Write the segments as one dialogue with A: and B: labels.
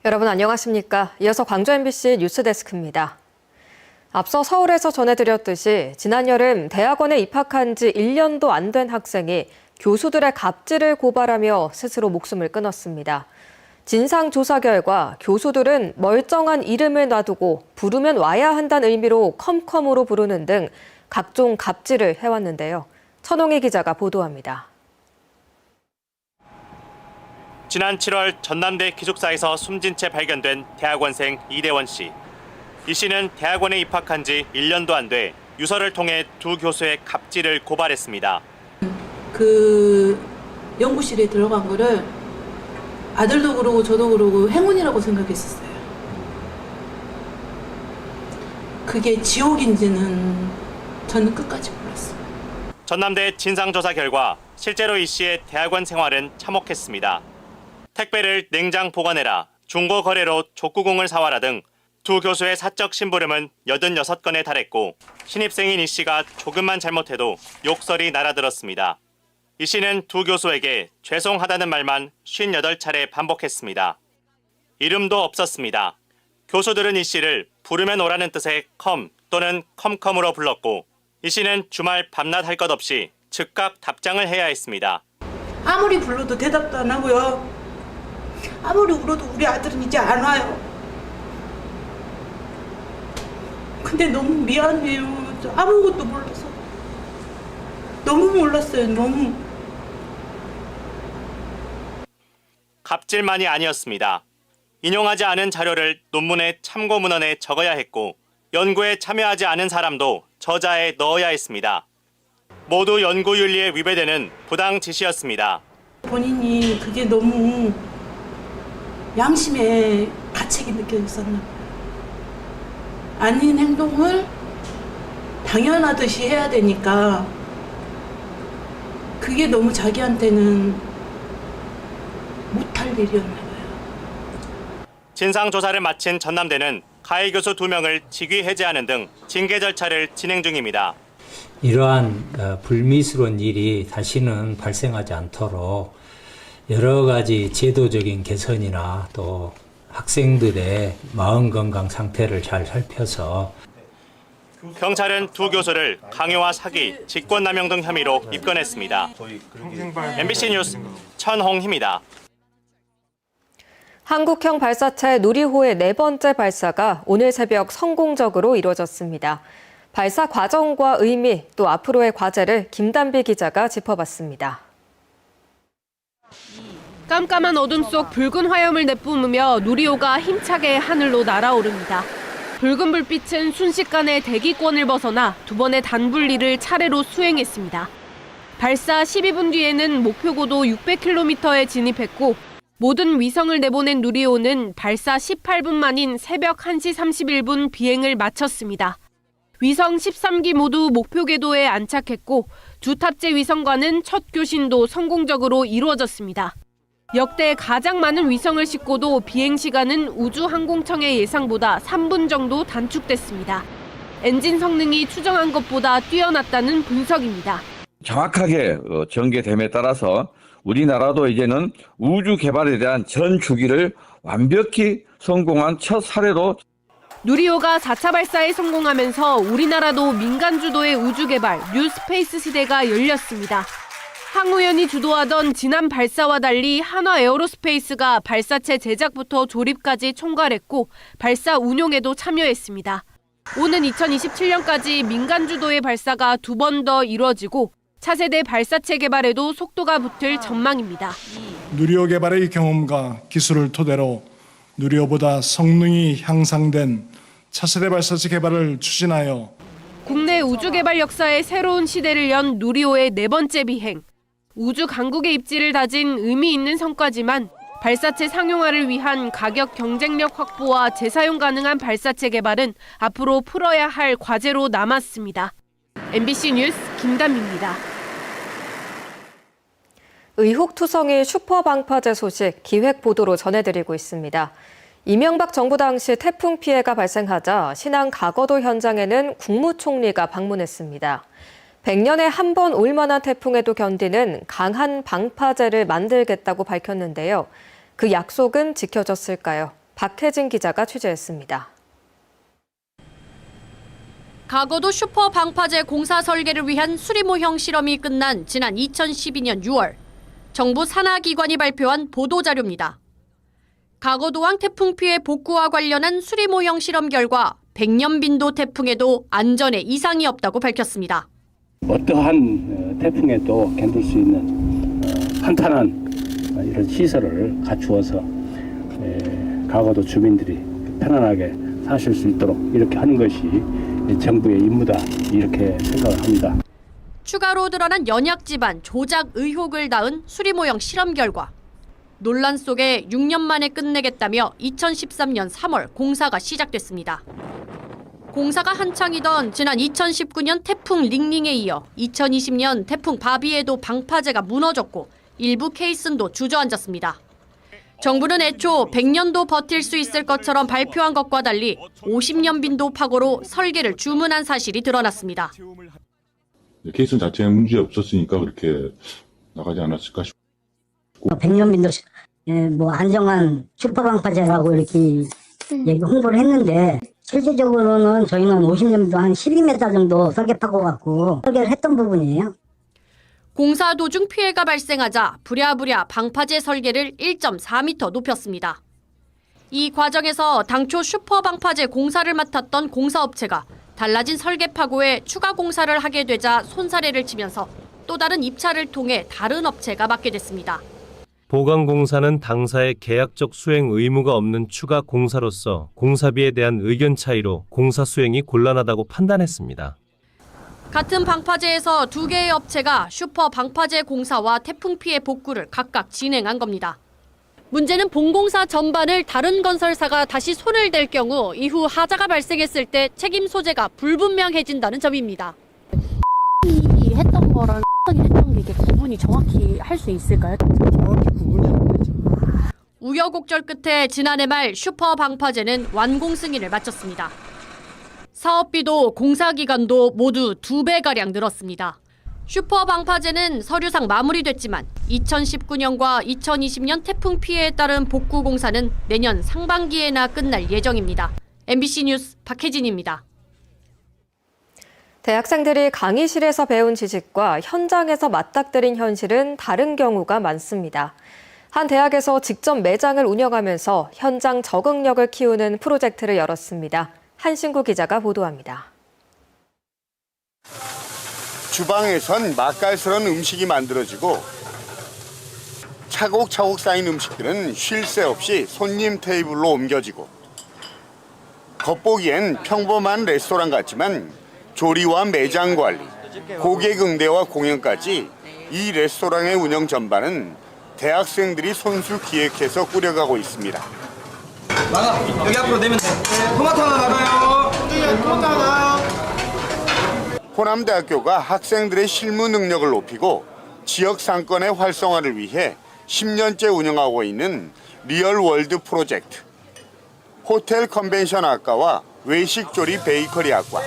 A: 여러분 안녕하십니까? 이어서 광주 MBC 뉴스데스크입니다. 앞서 서울에서 전해드렸듯이 지난 여름 대학원에 입학한 지 1년도 안 된 학생이 교수들의 갑질을 고발하며 스스로 목숨을 끊었습니다. 진상조사 결과 교수들은 멀쩡한 이름을 놔두고 부르면 와야 한다는 의미로 컴컴으로 부르는 등 각종 갑질을 해왔는데요. 천홍희 기자가 보도합니다.
B: 지난 7월 전남대 기숙사에서 숨진 채 발견된 대학원생 이대원 씨. 이 씨는 대학원에 입학한 지 1년도 안 돼 유서를 통해 두 교수의 갑질을 고발했습니다.
C: 그 연구실에 들어간 거를 아들도 그러고 저도 그러고 행운이라고 생각했었어요. 그게 지옥인지는 저는 끝까지 몰랐어요.
B: 전남대 진상조사 결과 실제로 이 씨의 대학원 생활은 참혹했습니다. 택배를 냉장 보관해라, 중고 거래로 족구공을 사와라 등 두 교수의 사적 심부름은 86건에 달했고 신입생인 이 씨가 조금만 잘못해도 욕설이 날아들었습니다. 이 씨는 두 교수에게 죄송하다는 말만 58차례 반복했습니다. 이름도 없었습니다. 교수들은 이 씨를 부르면 오라는 뜻의 컴 또는 컴컴으로 불렀고 이 씨는 주말 밤낮 할 것 없이 즉각 답장을 해야 했습니다.
C: 아무리 불러도 대답도 안 하고요. 아무리 울어도 우리 아들은 이제 안 와요. 근데 너무 미안해요. 저 아무것도 몰라서. 너무 몰랐어요. 너무.
B: 갑질만이 아니었습니다. 인용하지 않은 자료를 논문의 참고 문헌에 적어야 했고 연구에 참여하지 않은 사람도 저자에 넣어야 했습니다. 모두 연구윤리에 위배되는 부당 지시였습니다.
C: 본인이 그게 너무 양심에 가책이 느껴졌었나 봐요. 아닌 행동을 당연하듯이 해야 되니까 그게 너무 자기한테는 못할 일이었나 봐요.
B: 진상조사를 마친 전남대는 가해 교수 2명을 직위 해제하는 등 징계 절차를 진행 중입니다.
D: 이러한 불미스러운 일이 다시는 발생하지 않도록 여러 가지 제도적인 개선이나 또 학생들의 마음 건강 상태를 잘 살펴서
B: 경찰은 두 교수를 강요와 사기, 직권남용 등 혐의로 입건했습니다. MBC 뉴스 천홍희입니다.
A: 한국형 발사체 누리호의 4번째 발사가 오늘 새벽 성공적으로 이루어졌습니다. 발사 과정과 의미, 또 앞으로의 과제를 김단비 기자가 짚어봤습니다.
E: 깜깜한 어둠 속 붉은 화염을 내뿜으며 누리호가 힘차게 하늘로 날아오릅니다. 붉은 불빛은 순식간에 대기권을 벗어나 2번의 단분리를 차례로 수행했습니다. 발사 12분 뒤에는 목표 고도 600km에 진입했고 모든 위성을 내보낸 누리호는 발사 18분 만인 새벽 1시 31분 비행을 마쳤습니다. 위성 13기 모두 목표 궤도에 안착했고 주 탑재 위성과는 첫 교신도 성공적으로 이루어졌습니다. 역대 가장 많은 위성을 싣고도 비행 시간은 우주항공청의 예상보다 3분 정도 단축됐습니다. 엔진 성능이 추정한 것보다 뛰어났다는 분석입니다.
F: 정확하게 전개됨에 따라서 우리나라도 이제는 우주 개발에 대한 전 주기를 완벽히 성공한 첫 사례로
E: 누리호가 4차 발사에 성공하면서 우리나라도 민간 주도의 우주 개발, 뉴스페이스 시대가 열렸습니다. 항우연이 주도하던 지난 발사와 달리 한화 에어로스페이스가 발사체 제작부터 조립까지 총괄했고 발사 운용에도 참여했습니다. 오는 2027년까지 민간 주도의 발사가 2번 더 이루어지고 차세대 발사체 개발에도 속도가 붙을 전망입니다.
G: 누리호 개발의 경험과 기술을 토대로 누리호보다 성능이 향상된 차세대 발사체 개발을 추진하여
E: 국내 우주 개발 역사의 새로운 시대를 연 누리호의 4번째 비행. 우주 강국의 입지를 다진 의미 있는 성과지만 발사체 상용화를 위한 가격 경쟁력 확보와 재사용 가능한 발사체 개발은 앞으로 풀어야 할 과제로 남았습니다. MBC 뉴스 김단비입니다.
A: 의혹투성이 슈퍼방파제 소식 기획 보도로 전해드리고 있습니다. 이명박 정부 당시 태풍 피해가 발생하자 신안 가거도 현장에는 국무총리가 방문했습니다. 100년에 한 번 올 만한 태풍에도 견디는 강한 방파제를 만들겠다고 밝혔는데요. 그 약속은 지켜졌을까요? 박혜진 기자가 취재했습니다.
H: 가거도 슈퍼 방파제 공사 설계를 위한 수리모형 실험이 끝난 지난 2012년 6월, 정부 산하기관이 발표한 보도자료입니다. 가거도왕 태풍 피해 복구와 관련한 수리모형 실험 결과 백년빈도 태풍에도 안전에 이상이 없다고 밝혔습니다.
I: 어떠한 태풍에도 견딜 수 있는 탄탄한 이런 시설을 갖추어서 가거도 주민들이 편안하게 사실 수 있도록 이렇게 하는 것이 정부의 임무다, 이렇게 생각을 합니다.
H: 추가로 드러난 연약 집안 조작 의혹을 낳은 수리모형 실험 결과 논란 속에 6년 만에 끝내겠다며 2013년 3월 공사가 시작됐습니다. 공사가 한창이던 지난 2019년 태풍 링링에 이어 2020년 태풍 바비에도 방파제가 무너졌고 일부 케이슨도 주저앉았습니다. 정부는 애초 100년도 버틸 수 있을 것처럼 발표한 것과 달리 50년 빈도 파고로 설계를 주문한 사실이 드러났습니다.
J: 케이슨 자체에 문제 없었으니까 그렇게 나가지 않았을까 싶고.
K: 100년 빈도 뭐 안정한 슈퍼방파제라고 이렇게 홍보를 했는데 실질적으로는 저희는 50년 빈도 한 12m 정도 설계 파고 갖고 설계를 했던 부분이에요.
H: 공사 도중 피해가 발생하자 부랴부랴 방파제 설계를 1.4m 높였습니다. 이 과정에서 당초 슈퍼 방파제 공사를 맡았던 공사업체가 달라진 설계 파고에 추가 공사를 하게 되자 손사래를 치면서 또 다른 입찰을 통해 다른 업체가 맡게 됐습니다.
L: 보강공사는 당사의 계약적 수행 의무가 없는 추가 공사로서 공사비에 대한 의견 차이로 공사 수행이 곤란하다고 판단했습니다.
H: 같은 방파제에서 두 개의 업체가 슈퍼 방파제 공사와 태풍 피해 복구를 각각 진행한 겁니다. 문제는 본공사 전반을 다른 건설사가 다시 손을 댈 경우 이후 하자가 발생했을 때 책임 소재가 불분명해진다는 점입니다.
M: 했던 거랑 했던 게 이게 구분이 정확히 할 수 있을까요?
D: 정확히 구분이 안 되죠.
H: 우여곡절 끝에 지난해 말 슈퍼 방파제는 완공 승인을 마쳤습니다. 사업비도 공사 기간도 모두 2배가량 늘었습니다. 슈퍼 방파제는 서류상 마무리됐지만 2019년과 2020년 태풍 피해에 따른 복구 공사는 내년 상반기에나 끝날 예정입니다. MBC 뉴스 박혜진입니다.
A: 대학생들이 강의실에서 배운 지식과 현장에서 맞닥뜨린 현실은 다른 경우가 많습니다. 한 대학에서 직접 매장을 운영하면서 현장 적응력을 키우는 프로젝트를 열었습니다. 한신구 기자가 보도합니다.
N: 주방에선 맛깔스러운 음식이 만들어지고 차곡차곡 쌓인 음식들은 쉴 새 없이 손님 테이블로 옮겨지고 겉보기엔 평범한 레스토랑 같지만 조리와 매장 관리, 고객 응대와 공연까지 이 레스토랑의 운영 전반은 대학생들이 손수 기획해서 꾸려가고 있습니다.
O: 나가! 여기 앞으로 내면 돼. 토마토 하나 나가요. 토마토 하나.
N: 호남대학교가 학생들의 실무 능력을 높이고 지역 상권의 활성화를 위해 10년째 운영하고 있는 리얼월드 프로젝트. 호텔 컨벤션학과와 외식조리 베이커리학과,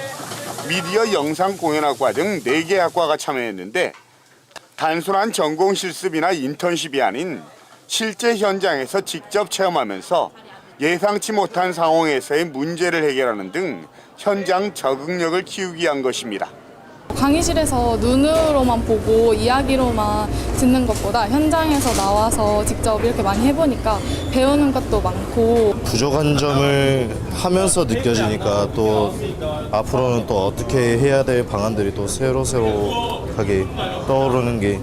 N: 미디어 영상공연학과 등 4개 학과가 참여했는데 단순한 전공 실습이나 인턴십이 아닌 실제 현장에서 직접 체험하면서 예상치 못한 상황에서의 문제를 해결하는 등 현장 적응력을 키우기 위한 것입니다.
P: 강의실에서 눈으로만 보고 이야기로만 듣는 것보다 현장에서 나와서 직접 이렇게 많이 해보니까 배우는 것도 많고
Q: 부족한 점을 하면서 느껴지니까 또 앞으로는 또 어떻게 해야 될 방안들이 또 새로하게 떠오르는 게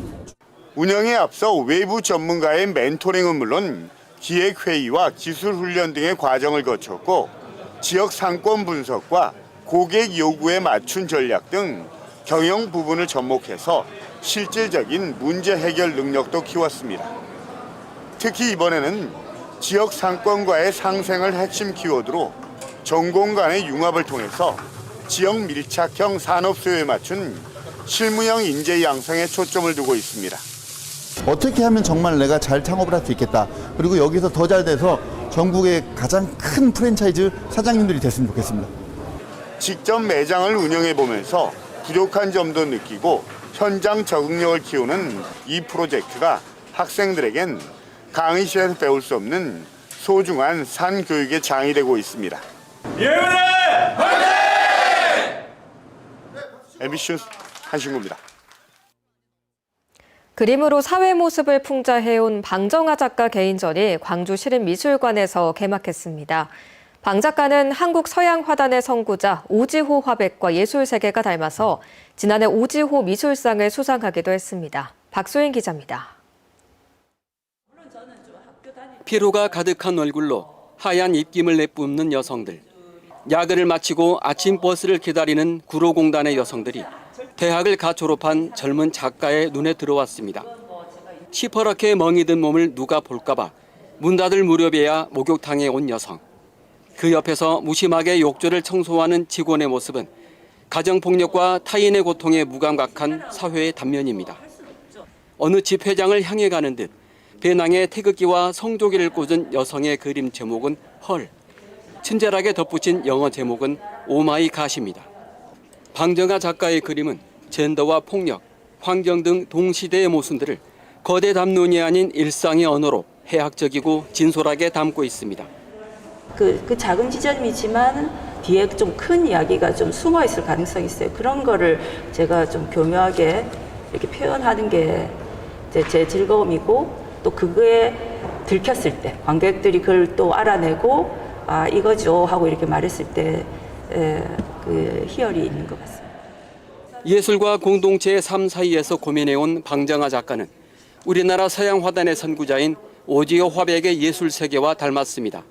N: 운영에 앞서 외부 전문가의 멘토링은 물론 기획회의와 기술훈련 등의 과정을 거쳤고 지역 상권 분석과 고객 요구에 맞춘 전략 등 경영 부분을 접목해서 실질적인 문제 해결 능력도 키웠습니다. 특히 이번에는 지역 상권과의 상생을 핵심 키워드로 전공 간의 융합을 통해서 지역 밀착형 산업 수요에 맞춘 실무형 인재 양성에 초점을 두고 있습니다.
R: 어떻게 하면 정말 내가 잘 창업을 할 수 있겠다. 그리고 여기서 더 잘 돼서 전국의 가장 큰 프랜차이즈 사장님들이 됐으면 좋겠습니다.
N: 직접 매장을 운영해 보면서 부족한 점도 느끼고 현장 적응력을 키우는 이 프로젝트가 학생들에겐 강의실에서 배울 수 없는 소중한 산교육의 장이 되고 있습니다. MBC 뉴스 한신구입니다.
A: 그림으로 사회 모습을 풍자해온 방정아 작가 개인전이 광주 시립미술관에서 개막했습니다. 방 작가는 한국 서양 화단의 선구자 오지호 화백과 예술세계가 닮아서 지난해 오지호 미술상을 수상하기도 했습니다. 박소인 기자입니다.
S: 피로가 가득한 얼굴로 하얀 입김을 내뿜는 여성들. 야근을 마치고 아침 버스를 기다리는 구로공단의 여성들이 대학을 갓 졸업한 젊은 작가의 눈에 들어왔습니다. 시퍼렇게 멍이 든 몸을 누가 볼까봐 문 닫을 무렵에야 목욕탕에 온 여성. 그 옆에서 무심하게 욕조를 청소하는 직원의 모습은 가정폭력과 타인의 고통에 무감각한 사회의 단면입니다. 어느 집회장을 향해 가는 듯 배낭에 태극기와 성조기를 꽂은 여성의 그림 제목은 헐. 친절하게 덧붙인 영어 제목은 오마이 갓입니다. 방정아 작가의 그림은 젠더와 폭력, 환경 등 동시대의 모순들을 거대 담론이 아닌 일상의 언어로 해학적이고 진솔하게 담고 있습니다.
T: 그 작은 지점이지만 뒤에 좀 큰 이야기가 좀 숨어 있을 가능성이 있어요. 그런 거를 제가 좀 교묘하게 이렇게 표현하는 게 제 즐거움이고 또 그거에 들켰을 때 관객들이 그걸 또 알아내고 아 이거죠 하고 이렇게 말했을 때 그 희열이 있는 것 같습니다.
S: 예술과 공동체의 삶 사이에서 고민해온 방정아 작가는 우리나라 서양 화단의 선구자인 오지호 화백의 예술 세계와 닮았습니다.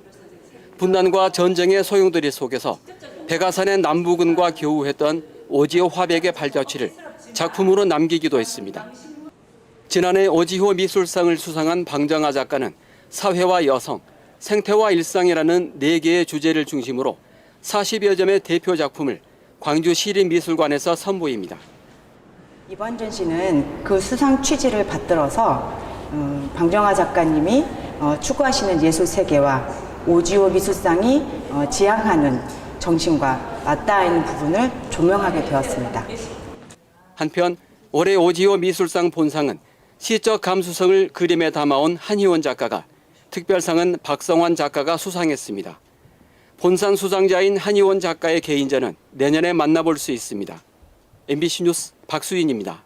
S: 분단과 전쟁의 소용돌이 속에서 백아산의 남부군과 교우했던 오지호 화백의 발자취를 작품으로 남기기도 했습니다. 지난해 오지호 미술상을 수상한 방정아 작가는 사회와 여성, 생태와 일상이라는 4개의 주제를 중심으로 40여 점의 대표 작품을 광주 시립미술관에서 선보입니다.
U: 이번 전시는 그 수상 취지를 받들어서 방정아 작가님이 추구하시는 예술 세계와 오지호 미술상이 지향하는 정신과 맞닿아 있는 부분을 조명하게 되었습니다.
S: 한편 올해 오지호 미술상 본상은 시적 감수성을 그림에 담아온 한희원 작가가, 특별상은 박성환 작가가 수상했습니다. 본상 수상자인 한희원 작가의 개인전은 내년에 만나볼 수 있습니다. MBC 뉴스 박수인입니다.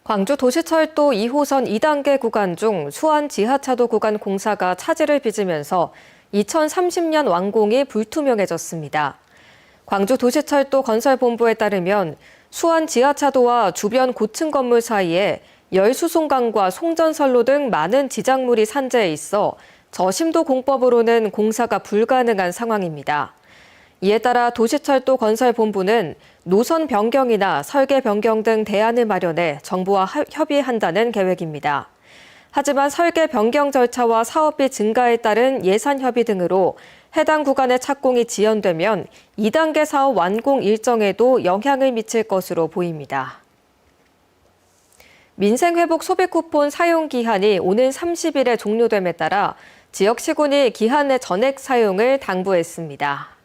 A: 광주 도시철도 2호선 2단계 구간 중 수안 지하차도 구간 공사가 차질을 빚으면서 2030년 완공이 불투명해졌습니다. 광주 도시철도 건설본부에 따르면 수안 지하차도와 주변 고층 건물 사이에 열수송강과 송전선로 등 많은 지작물이 산재해 있어 저심도 공법으로는 공사가 불가능한 상황입니다. 이에 따라 도시철도 건설본부는 노선 변경이나 설계 변경 등 대안을 마련해 정부와 협의한다는 계획입니다. 하지만 설계 변경 절차와 사업비 증가에 따른 예산 협의 등으로 해당 구간의 착공이 지연되면 2단계 사업 완공 일정에도 영향을 미칠 것으로 보입니다. 민생회복 소비쿠폰 사용 기한이 오는 30일에 종료됨에 따라 지역 시군이 기한 내 전액 사용을 당부했습니다.